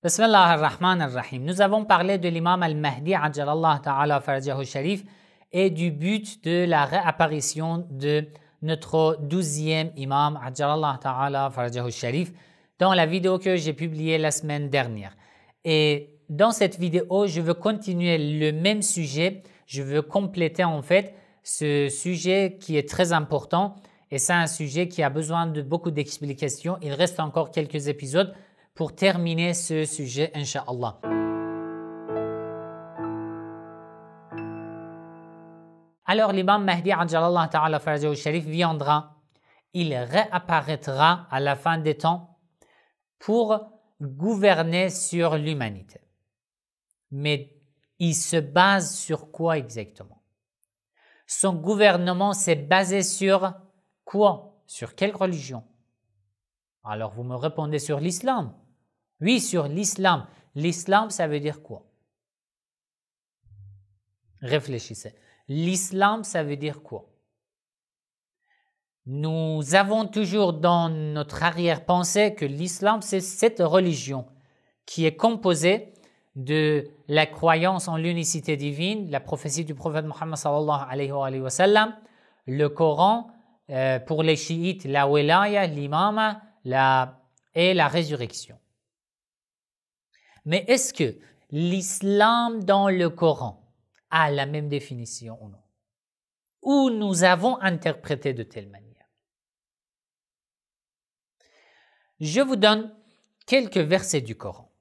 Bismillah ar-Rahman ar-Rahim. Nous avons parlé de l'imam al-Mahdi Ajjalallah Ta'ala Farajahu Sharif et du but de la réapparition de notre 12e imam Ajjalallah Ta'ala Farajahu Sharif dans la vidéo que j'ai publiée la semaine dernière. Et dans cette vidéo, je veux continuer le même sujet. Je veux compléter en fait ce sujet qui est très important et c'est un sujet qui a besoin de beaucoup d'explications. Il reste encore quelques épisodes pour terminer ce sujet, Inch'Allah. Alors, l'imam Mahdi Ajjalallah Ta'ala Farajahu Sharif viendra, il réapparaîtra à la fin des temps pour gouverner sur l'humanité. Mais il se base sur quoi exactement? Son gouvernement s'est basé sur quoi? Sur quelle religion? Alors vous me répondez sur l'islam. Oui, sur l'islam. L'islam, ça veut dire quoi? Réfléchissez. L'islam, ça veut dire quoi? Nous avons toujours dans notre arrière-pensée que l'islam, c'est cette religion qui est composée de la croyance en l'unicité divine, la prophétie du prophète Mohammed sallallahu alayhi wa sallam, le Coran, pour les chiites, la wilaya, l'imama, et la résurrection. Mais est-ce que l'islam dans le Coran a la même définition ou non? Ou nous avons interprété de telle manière? Je vous donne quelques versets du Coran.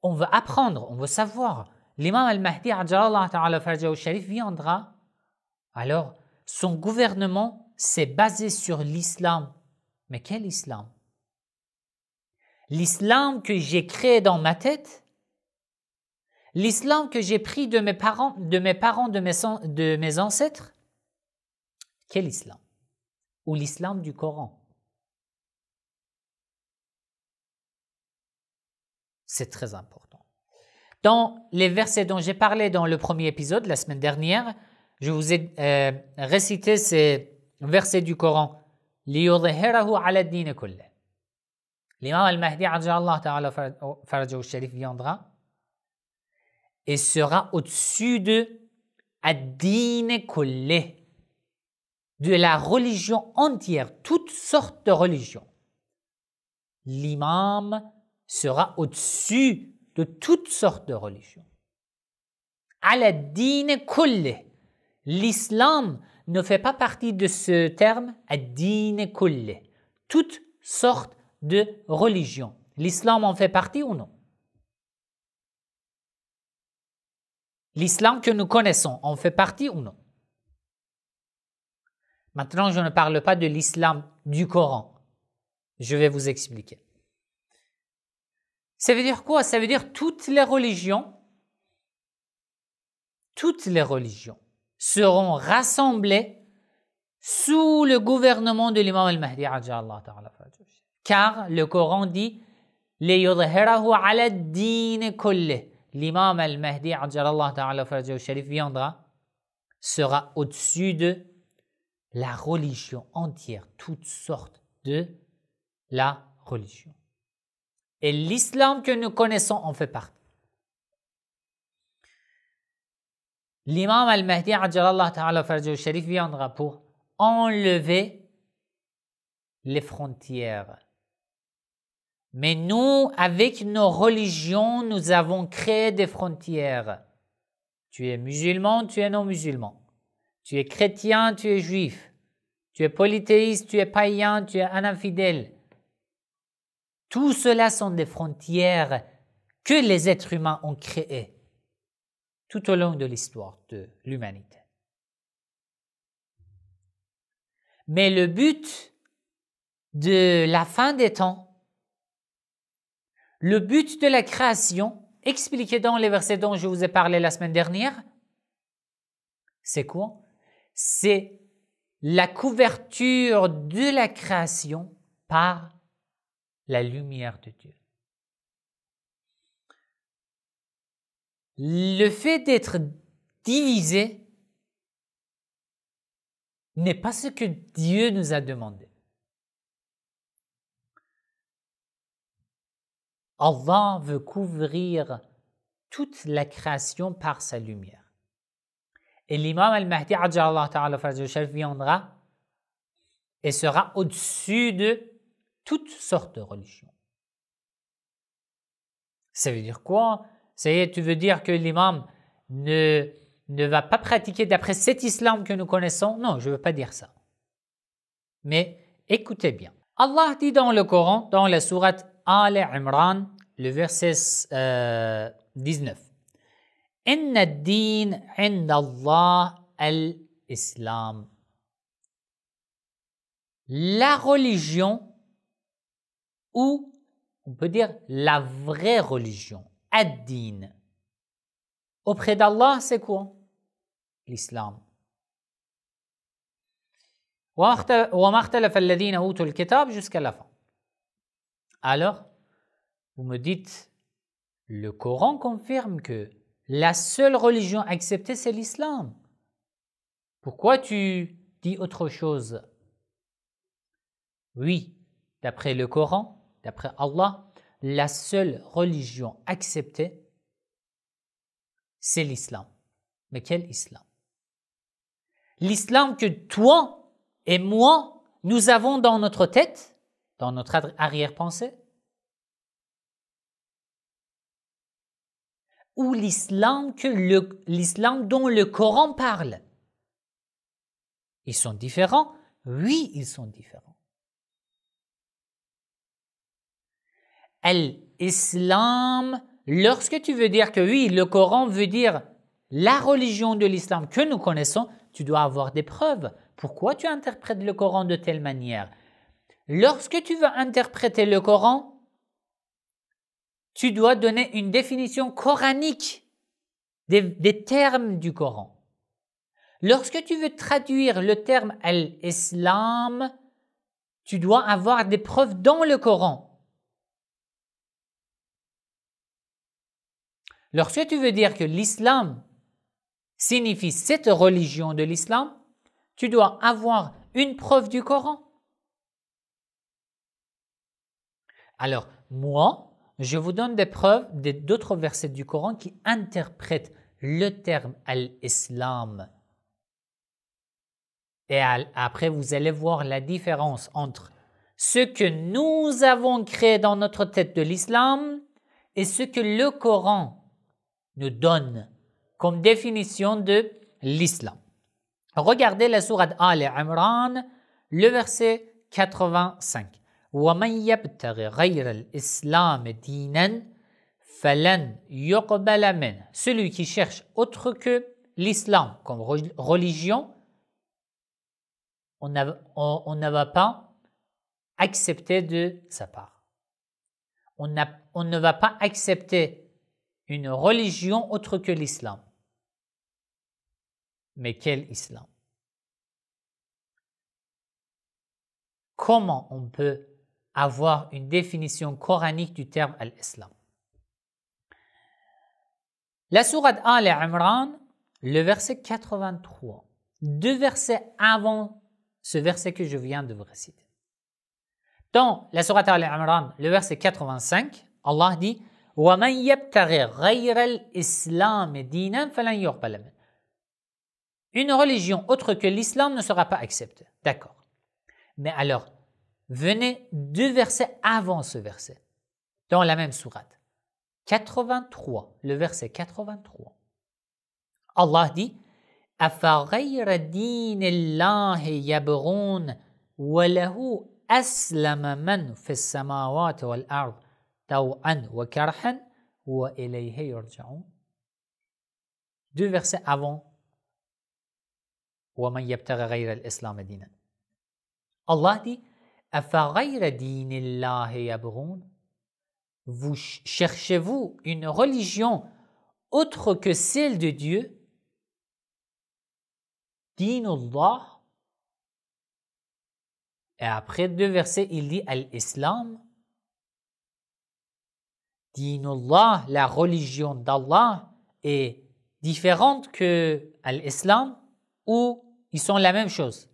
On veut apprendre, on veut savoir. L'imam al-Mahdi Ajjalallah Ta'ala Farajahu Sharif viendra. Alors, son gouvernement s'est basé sur l'islam. Mais quel islam? L'islam que j'ai créé dans ma tête? L'islam que j'ai pris de mes parents, de mes ancêtres? Quel islam? Ou l'islam du Coran? C'est très important. Dans les versets dont j'ai parlé dans le premier épisode, la semaine dernière, je vous ai récité ces versets du Coran. لِيُظْهِرَهُ عَلَى الدِّينِ كُلِّهِ. L'imam al-Mahdi Ajjalallah Ta'ala Farajahu Sharif viendra et sera au-dessus de ad-din kullih, de la religion entière, toutes sortes de religions. L'imam sera au-dessus de toutes sortes de religions. Ala ad-din kullih. L'islam ne fait pas partie de ce terme ad-din kullih. Toutes sortes de religions. L'islam en fait partie ou non? L'islam que nous connaissons en fait partie ou non? Maintenant, je ne parle pas de l'islam du Coran. Je vais vous expliquer. Ça veut dire quoi? Ça veut dire toutes les religions seront rassemblées sous le gouvernement de l'imam al-Mahdi Ajjalallah Ta'ala Farajahu Sharif. Car le Coran dit لِيُظْهِرَهُ عَلَى الدِّينِ كُلِّهِ. L'imam al-Mahdi Ajjalallah Ta'ala Farajahu Sharif viendra, sera au-dessus de la religion entière, toutes sortes de la religion. Et l'islam que nous connaissons en fait partie. L'imam al-Mahdi Ajjalallah Ta'ala Farajahu Sharif viendra pour enlever les frontières. Mais nous, avec nos religions, nous avons créé des frontières. Tu es musulman, tu es non-musulman. Tu es chrétien, tu es juif. Tu es polythéiste, tu es païen, tu es un infidèle. Tout cela sont des frontières que les êtres humains ont créées tout au long de l'histoire de l'humanité. Mais le but de la fin des temps, le but de la création, expliqué dans les versets dont je vous ai parlé la semaine dernière, c'est quoi? C'est la couverture de la création par la lumière de Dieu. Le fait d'être divisé n'est pas ce que Dieu nous a demandé. Allah veut couvrir toute la création par sa lumière. Et l'imam al-Mahdi, Ajjalallahu ta'ala farjahu sharif, viendra et sera au-dessus de toutes sortes de religions. Ça veut dire quoi? Ça y est, tu veux dire que l'imam ne va pas pratiquer d'après cet islam que nous connaissons? Non, je ne veux pas dire ça. Mais écoutez bien. Allah dit dans le Coran, dans la sourate Al Imran, le verset 19. Inna ad-din 'inda Allah al-Islam. La religion, ou on peut dire la vraie religion, ad-din. Auprès d'Allah, c'est quoi? L'islam. وَمَا اخْتَلَفَ الَّذِينَ أُوتُوا الْكِتَابَ jusqu'à la fin. Alors, vous me dites, le Coran confirme que la seule religion acceptée, c'est l'islam. Pourquoi tu dis autre chose? Oui, d'après le Coran, d'après Allah, la seule religion acceptée, c'est l'islam. Mais quel islam? L'islam que toi et moi, nous avons dans notre tête, dans notre arrière-pensée? Ou l'islam dont le Coran parle? Ils sont différents? Oui, ils sont différents. L'islam, lorsque tu veux dire que oui, le Coran veut dire la religion de l'islam que nous connaissons, tu dois avoir des preuves. Pourquoi tu interprètes le Coran de telle manière? Lorsque tu veux interpréter le Coran, tu dois donner une définition coranique des termes du Coran. Lorsque tu veux traduire le terme al-Islam, tu dois avoir des preuves dans le Coran. Lorsque tu veux dire que l'islam signifie cette religion de l'islam, tu dois avoir une preuve du Coran. Alors, moi, je vous donne des preuves d'autres versets du Coran qui interprètent le terme al-Islam. Et après, vous allez voir la différence entre ce que nous avons créé dans notre tête de l'islam et ce que le Coran nous donne comme définition de l'islam. Regardez la sourate Al Imran, le verset 85. وَمَنْ يَبْتَغِ غَيْرَ الْإِسْلَامِ دِينًا فَلَنْ يُقْبَلَ مِنْهُ. Celui qui cherche autre que l'islam comme religion, on ne va pas accepter de sa part. On ne va pas accepter une religion autre que l'islam. Mais quel islam? Comment on peut avoir une définition coranique du terme al-Islam? La sourate Al Imran, le verset 83, 2 versets avant ce verset que je viens de vous réciter. Dans la sourate Al Imran, le verset 85, Allah dit وَمَنْ يَبْتَغِ غَيْرَ الْإِسْلَامِ دِينًا فَلَنْ يُقْبَلَ مِنْهُ. Une religion autre que l'islam ne sera pas acceptée. D'accord. Mais alors, venez 2 versets avant ce verset, dans la même sourate. 83, le verset 83. Allah dit أَفَغَيْرَ دِينِ اللَّهِ يَبْغُونَ وَلَهُ أَسْلَمَ مَنْ فِي السَّمَاوَاتِ وَالْأَرْضِ طَوْعًا وَكَرْهًا وَإِلَيْهِ يُرْجَعُونَ. 2 versets avant وَمَنْ يَبْتَغِ غَيْرَ الْإِسْلَامِ دِينًا. Allah dit أَفَغَيْرَ دِينِ اللَّهِ يَبْغُونَ. Vous cherchez-vous une religion autre que celle de Dieu? Dinullah. Et après 2 versets, il dit al-Islam. Dinullah, la religion d'Allah, est différente que l'Islam ou ils sont la même chose?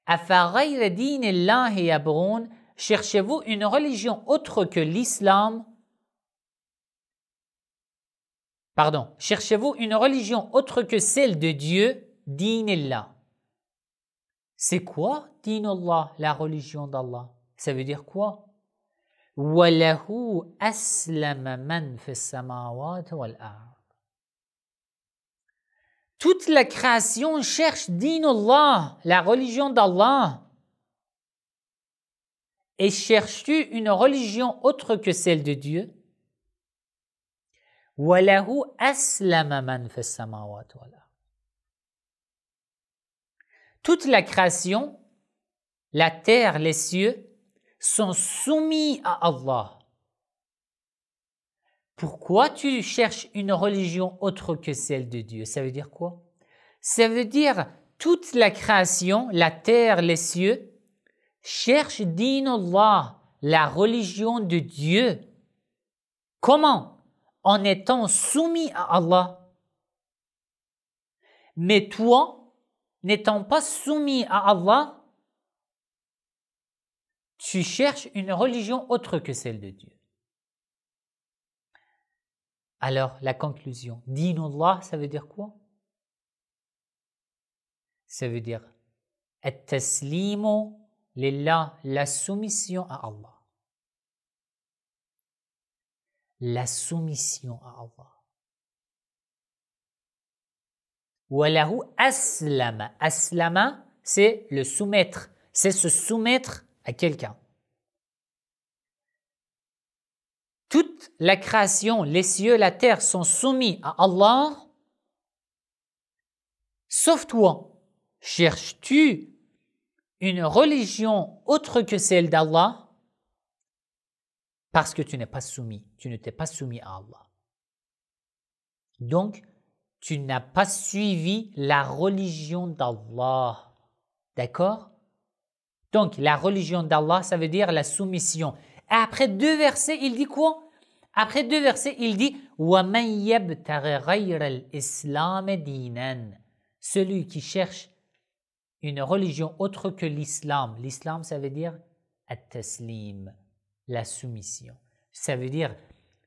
أَفَغَيْرَ دِينِ اللَّهِ يَبْغُونَ. cherchez-vous une religion autre que l'islam? Pardon, cherchez-vous une religion autre que celle de Dieu? Dinillah. C'est quoi dinullah, la religion d'Allah? Ça veut dire quoi? وَلَهُ أَسْلَمَ مَنْ فِي السَّمَاوَاتِ وَالْأَرْضِ. Toute la création cherche dinullah, la religion d'Allah. Et cherches-tu une religion autre que celle de Dieu? وَلَهُ أَسْلَمَ مَنْ فِي السَّمَاوَاتِ وَالْأَرْضِ. Toute la création, la terre, les cieux, sont soumis à Allah. Pourquoi tu cherches une religion autre que celle de Dieu? Ça veut dire quoi? Ça veut dire toute la création, la terre, les cieux, cherche dinullah, la religion de Dieu. Comment? En étant soumis à Allah. Mais toi, n'étant pas soumis à Allah, tu cherches une religion autre que celle de Dieu. Alors, la conclusion, dinullah, ça veut dire quoi? Ça veut dire at-taslimu lillah, la soumission à Allah. La soumission à Allah. Walahu aslama. Aslama, c'est le soumettre. C'est se soumettre à quelqu'un. Toute la création, les cieux, la terre sont soumis à Allah, sauf toi. Cherches-tu une religion autre que celle d'Allah? Parce que tu n'es pas soumis, tu ne t'es pas soumis à Allah. Donc, tu n'as pas suivi la religion d'Allah. D'accord? Donc, la religion d'Allah, ça veut dire la soumission. Et après 2 versets, il dit quoi? Après 2 versets, il dit وَمَنْ يَبْتَغِ غَيْرَ الْإِسْلَامِ دِينًا. Celui qui cherche une religion autre que l'islam. L'islam, ça veut dire at-taslim, la soumission. Ça veut dire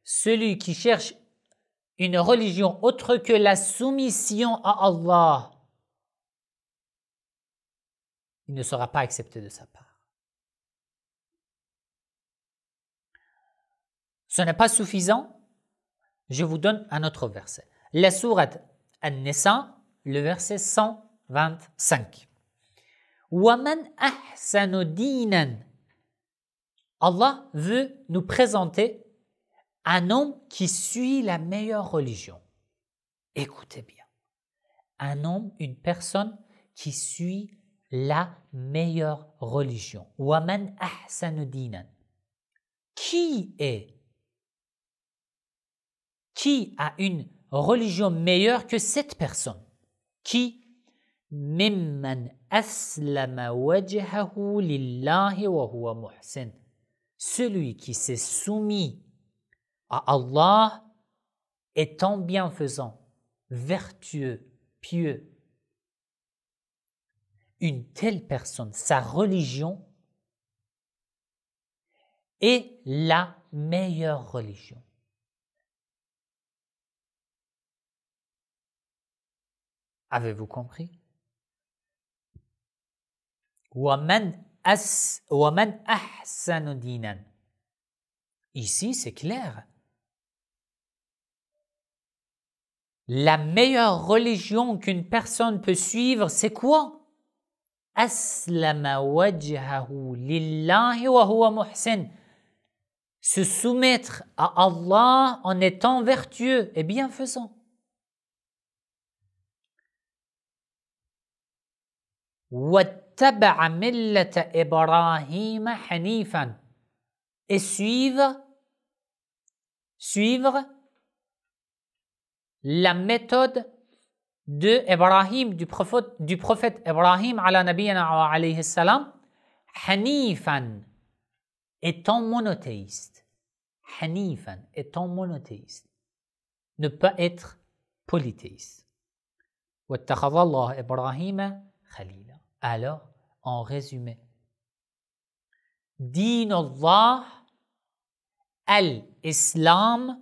celui qui cherche une religion autre que la soumission à Allah, il ne sera pas accepté de sa part. Ce n'est pas suffisant. Je vous donne un autre verset. La sourate An-Nisa, le verset 125. وَمَنْ أَحْسَنُ دِينًا. Allah veut nous présenter un homme qui suit la meilleure religion. Écoutez bien. Un homme, une personne qui suit la meilleure religion. وَمَنْ أَحْسَنُ دِينًا. Qui a une religion meilleure que cette personne? Qui? مِمَّنْ أَسْلَمَ وَجْهَهُ لِلَّهِ وَهُوَ مُحْسِنٌ. Celui qui s'est soumis à Allah étant bienfaisant, vertueux, pieux. Une telle personne, sa religion est la meilleure religion. Avez-vous compris? وَمَنْ أَحْسَنُ دِينًا. Ici, c'est clair. La meilleure religion qu'une personne peut suivre, c'est quoi? أَسْلَمَ وَجْهَهُ لِلَّهِ وَهُوَ مُحْسِنٌ. Se soumettre à Allah en étant vertueux et bienfaisant. وَاتَّبَعَ مِلَّةَ إِبْرَاهِيمَ حَنِيفًا. Et suivre la méthode de Ibrahim, du prophète Ibrahim ala nabiyana wa alayhi salam, hanifan, étant monothéiste. Hanifan, étant monothéiste. Ne pas être polythéiste. وَاتَّخَذَ اللَّهُ إِبْرَاهِيمَ خَلِيلًا. Alors, en résumé, Din Allah, al-Islam.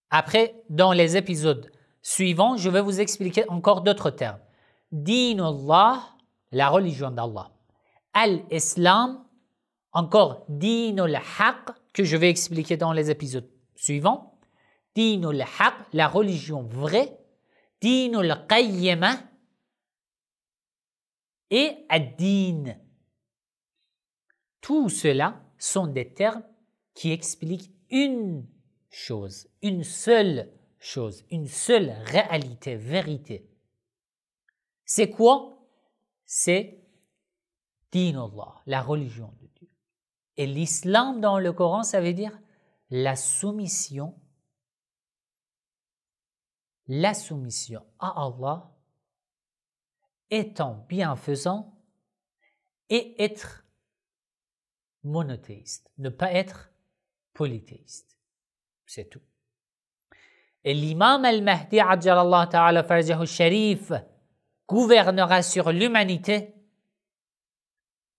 Après, dans les épisodes suivants, je vais vous expliquer encore d'autres termes. Din Allah, la religion d'Allah. Al-Islam, encore Din al-Haq, que je vais expliquer dans les épisodes suivants. Din al-Haq, la religion vraie. Din al-Qayyimah et ad-Din. Tout cela sont des termes qui expliquent une chose, une seule chose, une seule réalité, vérité. C'est quoi? C'est Din Allah, la religion de Dieu. Et l'islam dans le Coran, ça veut dire la soumission à Allah, étant bienfaisant et être monothéiste, ne pas être polythéiste. C'est tout. Et l'imam al-Mahdi, ajjalallahu ta'ala farjahu sharif, gouvernera sur l'humanité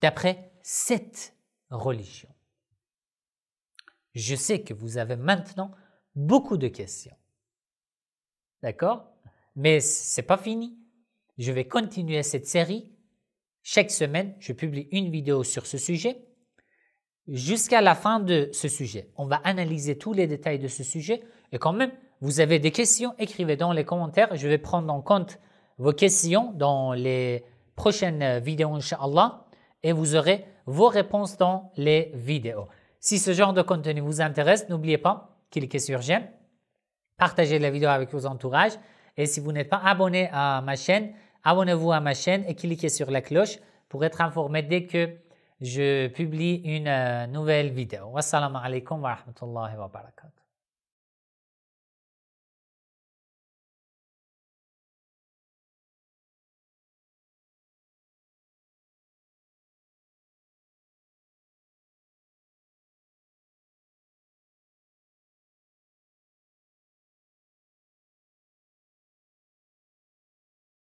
d'après cette religion. Je sais que vous avez maintenant beaucoup de questions. D'accord? Mais ce n'est pas fini. Je vais continuer cette série. Chaque semaine, je publie une vidéo sur ce sujet. Jusqu'à la fin de ce sujet, on va analyser tous les détails de ce sujet. Et quand même, vous avez des questions, écrivez dans les commentaires. Je vais prendre en compte vos questions dans les prochaines vidéos, Inch'Allah. Et vous aurez vos réponses dans les vidéos. Si ce genre de contenu vous intéresse, n'oubliez pas, cliquez sur j'aime, partagez la vidéo avec vos entourages. Et si vous n'êtes pas abonné à ma chaîne, abonnez-vous à ma chaîne et cliquez sur la cloche pour être informé dès que je publie une nouvelle vidéo. Wassalamu alaikum wa rahmatullahi wa barakatuh.